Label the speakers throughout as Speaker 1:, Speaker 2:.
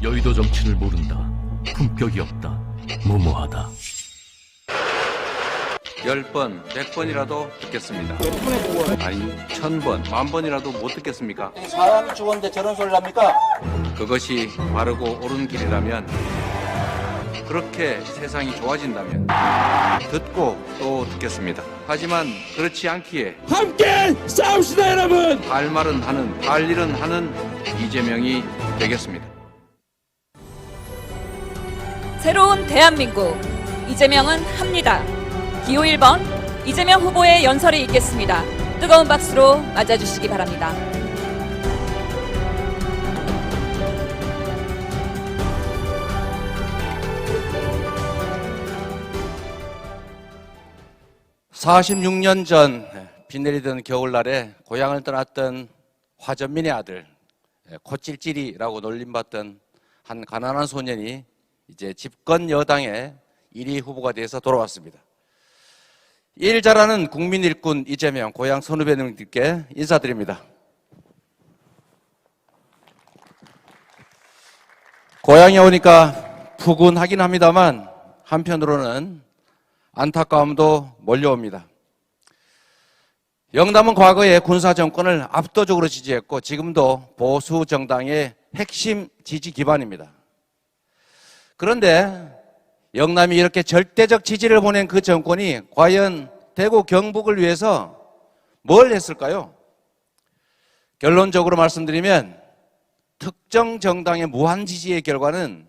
Speaker 1: 여의도 정치를 모른다. 품격이 없다. 무모하다.
Speaker 2: 10번, 100번이라도 듣겠습니다.
Speaker 3: 몇 분에 죽어요?
Speaker 2: 아니, 1000번, 10,000번이라도 못 듣겠습니까?
Speaker 3: 사람이 죽었는데 저런 소리를 합니까?
Speaker 2: 그것이 바르고 옳은 길이라면, 그렇게 세상이 좋아진다면 듣고 또 듣겠습니다. 하지만 그렇지 않기에
Speaker 4: 함께 싸웁시다 여러분.
Speaker 2: 할 말은 하는, 할 일은 하는 이재명이 되겠습니다.
Speaker 5: 새로운 대한민국 이재명은 합니다. 기호 1번 이재명 후보의 연설이 있겠습니다. 뜨거운 박수로 맞아주시기 바랍니다.
Speaker 2: (46년) 전 비 내리던 겨울날에 고향을 떠났던 화전민의 아들 코찔찔이라고 놀림받던 한 가난한 소년이 이제 집권 여당의 1위 후보가 돼서 돌아왔습니다. 일 잘하는 국민 일꾼 이재명 고향 선후배님들께 인사드립니다. 고향에 오니까 푸근하긴 합니다만 한편으로는 안타까움도 몰려옵니다. 영남은 과거에 군사정권을 압도적으로 지지했고 지금도 보수 정당의 핵심 지지 기반입니다. 그런데 영남이 이렇게 절대적 지지를 보낸 그 정권이 과연 대구 경북을 위해서 뭘 했을까요? 결론적으로 말씀드리면 특정 정당의 무한 지지의 결과는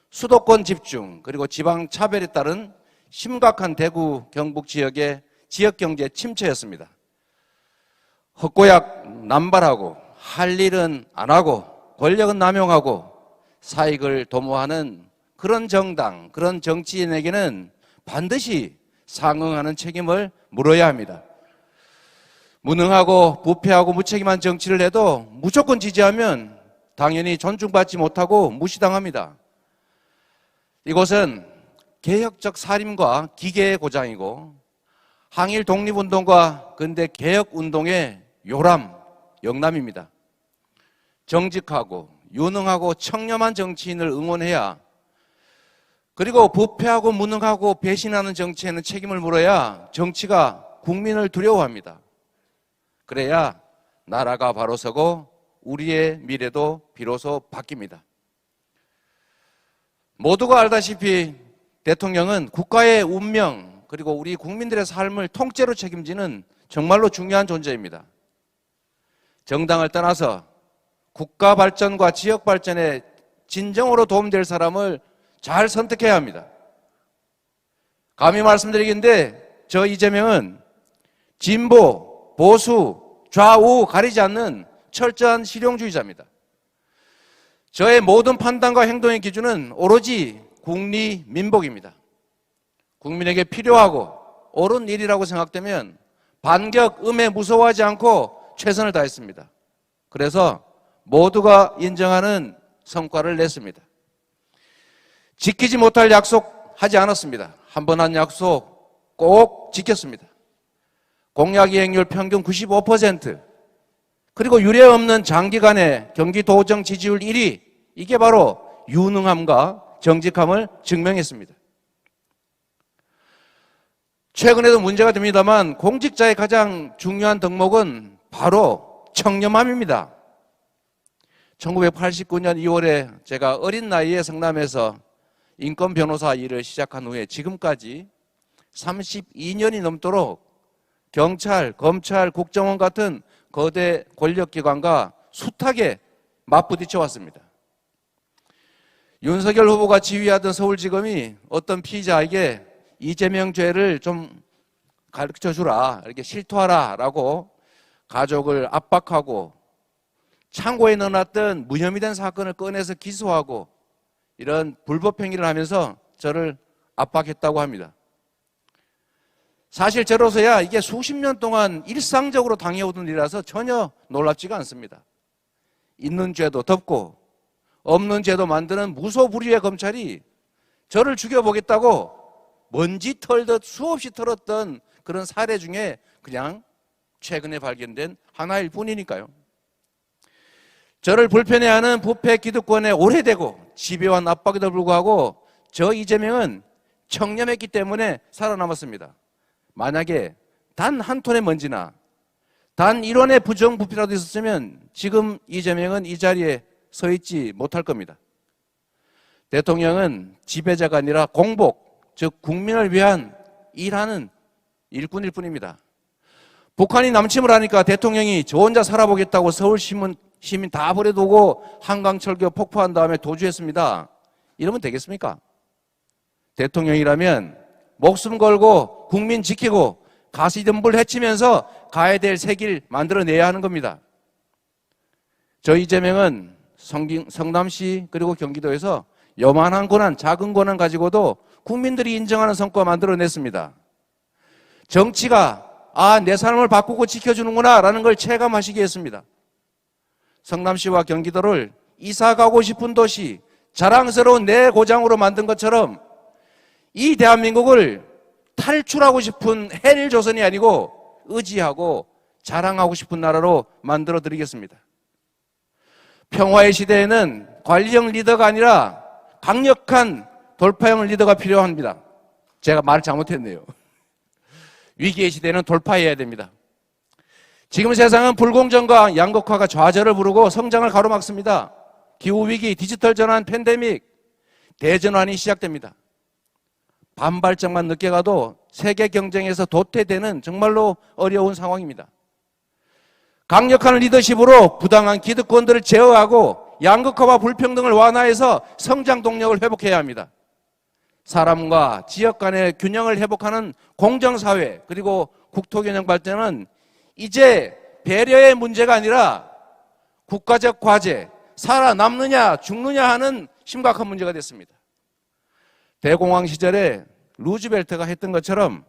Speaker 2: 수도권 집중 그리고 지방 차별에 따른 심각한 대구 경북 지역의 지역경제 침체였습니다. 헛고약 남발하고 할 일은 안 하고 권력은 남용하고 사익을 도모하는 그런 정당, 그런 정치인에게는 반드시 상응하는 책임을 물어야 합니다. 무능하고 부패하고 무책임한 정치를 해도 무조건 지지하면 당연히 존중받지 못하고 무시당합니다. 이곳은 개혁적 살인과 기계의 고장이고 항일 독립운동과 근대 개혁운동의 요람, 영남입니다. 정직하고 유능하고 청렴한 정치인을 응원해야, 그리고 부패하고 무능하고 배신하는 정치에는 책임을 물어야 정치가 국민을 두려워합니다. 그래야 나라가 바로 서고 우리의 미래도 비로소 바뀝니다. 모두가 알다시피 대통령은 국가의 운명 그리고 우리 국민들의 삶을 통째로 책임지는 정말로 중요한 존재입니다. 정당을 떠나서 국가 발전과 지역 발전에 진정으로 도움될 사람을 잘 선택해야 합니다. 감히 말씀드리긴데 저 이재명은 진보, 보수, 좌우 가리지 않는 철저한 실용주의자입니다. 저의 모든 판단과 행동의 기준은 오로지 국리 민복입니다. 국민에게 필요하고 옳은 일이라고 생각되면 반격, 음해 무서워하지 않고 최선을 다했습니다. 그래서 모두가 인정하는 성과를 냈습니다. 지키지 못할 약속 하지 않았습니다. 한 번 한 약속 꼭 지켰습니다. 공약 이행률 평균 95%, 그리고 유례없는 장기간의 경기도정 지지율 1위, 이게 바로 유능함과 정직함을 증명했습니다. 최근에도 문제가 됩니다만 공직자의 가장 중요한 덕목은 바로 청렴함입니다. 1989년 2월에 제가 어린 나이에 성남에서 인권 변호사 일을 시작한 후에 지금까지 32년이 넘도록 경찰, 검찰, 국정원 같은 거대 권력기관과 숱하게 맞부딪혀 왔습니다. 윤석열 후보가 지휘하던 서울지검이 어떤 피의자에게 이재명 죄를 좀 가르쳐주라, 이렇게 실토하라 라고 가족을 압박하고 창고에 넣어놨던 무혐의 된 사건을 꺼내서 기소하고 이런 불법 행위를 하면서 저를 압박했다고 합니다. 사실 저로서야 이게 수십 년 동안 일상적으로 당해오던 일이라서 전혀 놀랍지가 않습니다. 있는 죄도 덮고 없는 죄도 만드는 무소불위의 검찰이 저를 죽여보겠다고 먼지 털듯 수없이 털었던 그런 사례 중에 그냥 최근에 발견된 하나일 뿐이니까요. 저를 불편해하는 부패 기득권에 오래되고 지배와 압박에도 불구하고 저 이재명은 청렴했기 때문에 살아남았습니다. 만약에 단 한 톤의 먼지나 단 1원의 부정부패라도 있었으면 지금 이재명은 이 자리에 서 있지 못할 겁니다. 대통령은 지배자가 아니라 공복, 즉 국민을 위한 일하는 일꾼일 뿐입니다. 북한이 남침을 하니까 대통령이 저 혼자 살아보겠다고 서울 시민 다 버려두고 한강철교 폭파한 다음에 도주했습니다. 이러면 되겠습니까? 대통령이라면 목숨 걸고 국민 지키고 가시덤불 해치면서 가야 될 새 길 만들어내야 하는 겁니다. 저 이재명은 성남시 그리고 경기도에서 요만한 권한, 작은 권한 가지고도 국민들이 인정하는 성과 만들어냈습니다. 정치가 내 삶을 바꾸고 지켜주는구나 라는 걸 체감하시게 했습니다. 성남시와 경기도를 이사 가고 싶은 도시, 자랑스러운 내 고장으로 만든 것처럼 이 대한민국을 탈출하고 싶은 헬조선이 아니고 의지하고 자랑하고 싶은 나라로 만들어 드리겠습니다. 평화의 시대에는 관리형 리더가 아니라 강력한 돌파형 리더가 필요합니다. 제가 말을 잘못했네요. 위기의 시대는 돌파해야 됩니다. 지금 세상은 불공정과 양극화가 좌절을 부르고 성장을 가로막습니다. 기후위기, 디지털 전환, 팬데믹, 대전환이 시작됩니다. 반발짝만 늦게 가도 세계 경쟁에서 도태되는 정말로 어려운 상황입니다. 강력한 리더십으로 부당한 기득권들을 제어하고 양극화와 불평등을 완화해서 성장 동력을 회복해야 합니다. 사람과 지역 간의 균형을 회복하는 공정사회 그리고 국토균형 발전은 이제 배려의 문제가 아니라 국가적 과제, 살아남느냐 죽느냐 하는 심각한 문제가 됐습니다. 대공황 시절에 루즈벨트가 했던 것처럼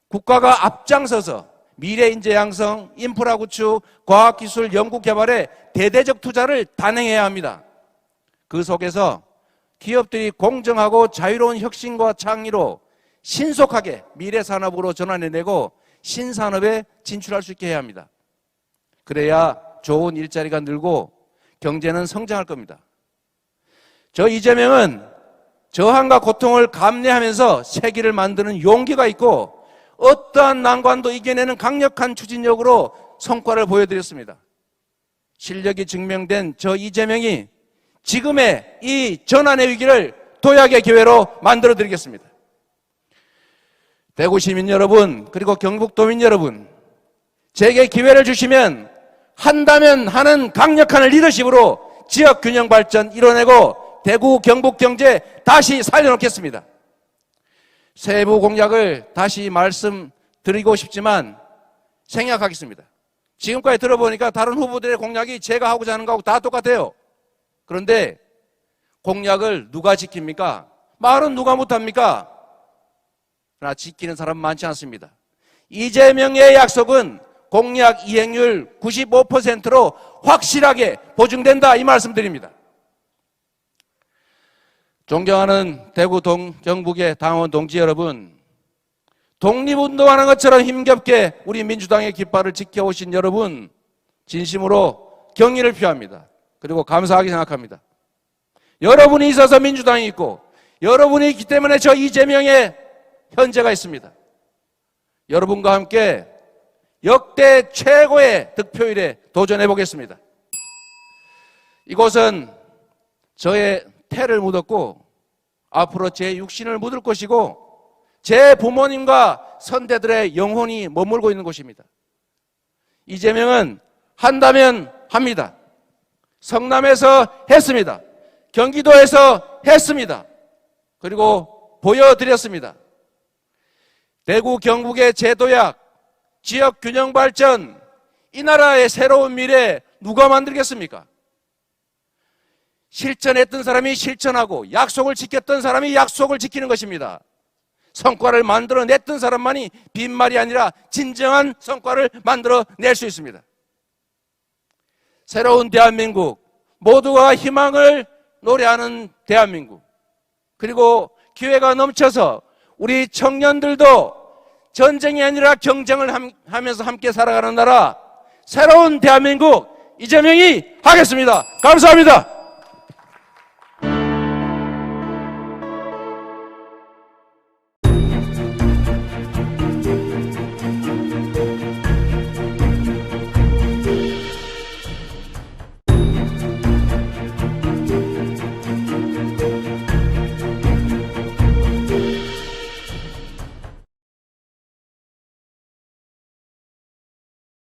Speaker 2: 국가가 앞장서서 미래 인재 양성, 인프라 구축, 과학기술 연구 개발에 대대적 투자를 단행해야 합니다. 그 속에서 기업들이 공정하고 자유로운 혁신과 창의로 신속하게 미래 산업으로 전환해내고 신산업에 진출할 수 있게 해야 합니다. 그래야 좋은 일자리가 늘고 경제는 성장할 겁니다. 저 이재명은 저항과 고통을 감내하면서 세기를 만드는 용기가 있고 어떠한 난관도 이겨내는 강력한 추진력으로 성과를 보여드렸습니다. 실력이 증명된 저 이재명이 지금의 이 전환의 위기를 도약의 기회로 만들어드리겠습니다. 대구 시민 여러분 그리고 경북도민 여러분, 제게 기회를 주시면 한다면 하는 강력한 리더십으로 지역 균형 발전 이뤄내고 대구 경북 경제 다시 살려놓겠습니다. 세부 공약을 다시 말씀드리고 싶지만 생략하겠습니다. 지금까지 들어보니까 다른 후보들의 공약이 제가 하고자 하는 거하고 다 똑같아요. 그런데 공약을 누가 지킵니까? 말은 누가 못합니까? 그러나 지키는 사람 많지 않습니다. 이재명의 약속은 공약 이행률 95%로 확실하게 보증된다 이 말씀드립니다. 존경하는 대구 경북의 당원 동지 여러분, 독립운동하는 것처럼 힘겹게 우리 민주당의 깃발을 지켜오신 여러분 진심으로 경의를 표합니다. 그리고 감사하게 생각합니다. 여러분이 있어서 민주당이 있고 여러분이 있기 때문에 저 이재명의 현재가 있습니다. 여러분과 함께 역대 최고의 득표율에 도전해 보겠습니다. 이곳은 저의 태를 묻었고 앞으로 제 육신을 묻을 것이고 제 부모님과 선대들의 영혼이 머물고 있는 곳입니다. 이재명은 한다면 합니다. 성남에서 했습니다. 경기도에서 했습니다. 그리고 보여드렸습니다. 대구 경북의 제도약, 지역 균형 발전, 이 나라의 새로운 미래 누가 만들겠습니까? 실천했던 사람이 실천하고 약속을 지켰던 사람이 약속을 지키는 것입니다. 성과를 만들어냈던 사람만이 빈말이 아니라 진정한 성과를 만들어낼 수 있습니다. 새로운 대한민국, 모두가 희망을 노래하는 대한민국, 그리고 기회가 넘쳐서 우리 청년들도 전쟁이 아니라 경쟁을 하면서 함께 살아가는 나라, 새로운 대한민국 이재명이 하겠습니다. 감사합니다.